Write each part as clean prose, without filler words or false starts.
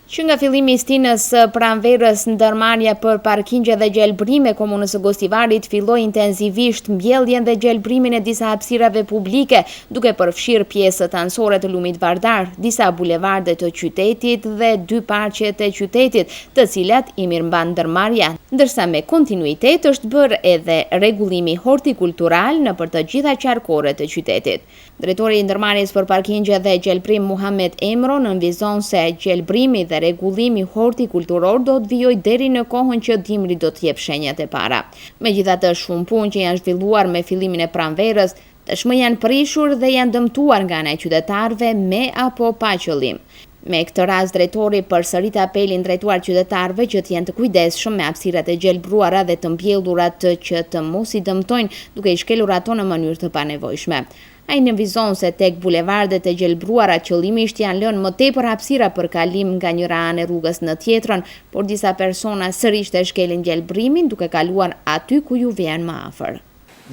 Që nga fillimi i stinës së pranverës, ndërmarrja për parkingje dhe gjelbrime komunës së Gostivarit filloi intensivisht mbjelljen dhe gjelbrimin e disa hapësirave publike, duke përfshirë pjesët anësore të lumit Vardar, disa bulevarde të qytetit dhe 2 parqe të qytetit, të cilat i mirëmban ndërmarrja, ndërsa me kontinuitet është bërë edhe rregullimi hortikultural në për të gjitha qarkoret të qytetit. Drejtori i ndërmarrjes për parkingje dhe gjelbrim Muhamet Emro nënvizon se gjelbrimi dhe rregullimi hortikulturor do të vijojë deri në kohën që dimri do të jep shenjat e para. Megjithatë, shumë punë që janë zhvilluar me fillimin e pranverës tashmë janë prishur dhe janë dëmtuar nga ana e qytetarëve me apo pa qëllim. Me këtë rast, drejtori përsërit apelin drejtuar qytetarëve që të jenë të kujdesshëm me hapësirat e gjelbruara dhe të mbjellurat që të mos i dëmtojnë duke i shkelur ato në mënyrë të panevojshme. Ai nënvizon se tek bulevardet e gjelbruara qëllimisht janë lënë më tepër hapësira për kalim nga njëra anë e rrugës në tjetrën, por disa persona sërish të shkelin gjelbrimin duke kaluar aty ku ju vjen më afër.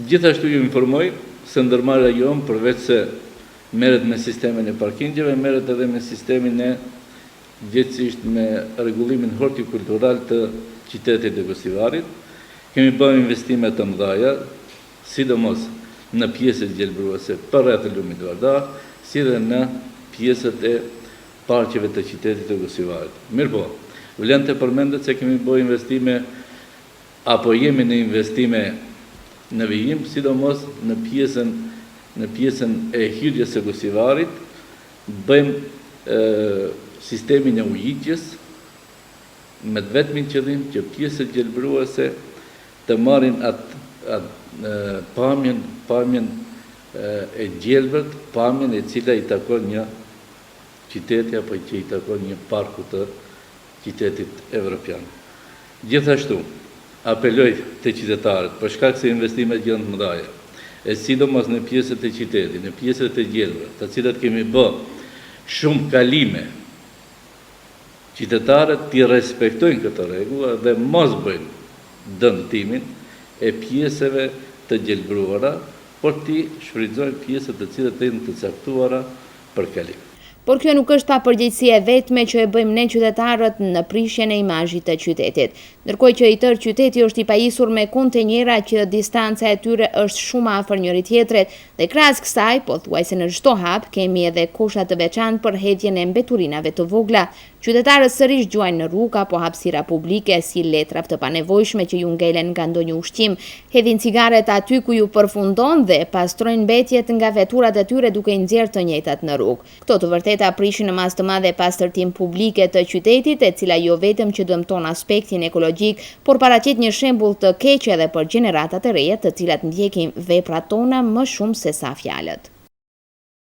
Gjithashtu ju informoj se ndërmarrja jonë përveç se merret me sistemin e parkingjeve, merret edhe me sistemin e gjithësisht me rregullimin hortikultural të qytetit të Gostivarit. Kemi bërë investime të mëdha, sidomos në pjesët gjelbruese për rreth lumit Vardar, si dhe në pjesët e parqeve të qytetit të Gostivarit. Mirpo, vlen të përmendet se kemi bërë investime apo jemi në investime në vijim, sidomos në pjesën e hyrjes së Gostivarit, bëjmë sistemin e ujitjes me vetmin qëllim që pjesët gjelbruese të marrin pamjen e gjelbërt, pamjen e cila i takon një qyteti apo që i takon një parku të qytetit evropian. Gjithashtu, apeloj të qytetarët për shkak se investimet janë të mëdha, e sidomos në pjesët e qytetit, në pjesët e gjelbërt, të cilat kemi bërë shumë kalime, qytetarët t'i respektojnë këtë rregull dhe mos bëjnë dëmtimin e pjesëve të gjelbruara, por t'i shfrytëzojnë pjesët të cilat janë të caktuara për kalim. Por kjo nuk është papërgjegjësi e vetme që e bëjmë ne qytetarët në prishjen e imazhit të qytetit. Ndërkohë që i tërë qyteti është i pajisur me kontenjera që distanca e tyre është shumë afër njëri tjetrit dhe krahas kësaj, pothuajse në çdo hap, kemi edhe kosha të veçantë për hedhjen e mbeturinave të vogla. Qytetarët sërish gjuajnë në rrugë apo hapësira publike si letra të panevojshme që ju ngelen nga ndonjë ushqim, hedhin cigaret aty ku ju përfundon dhe pastrojnë mbetjet nga veturat e tyre duke i nxjerrë të njëjtat në rrugë. Këto të vërteta prishin në mas të madhe pastërtim publike të qytetit, e cila jo vetëm që dëmton aspektin ekologjik, por paraqet një shembull të keq edhe për gjeneratat e reja të cilat ndjekin veprat tona më shumë se sa fjalët.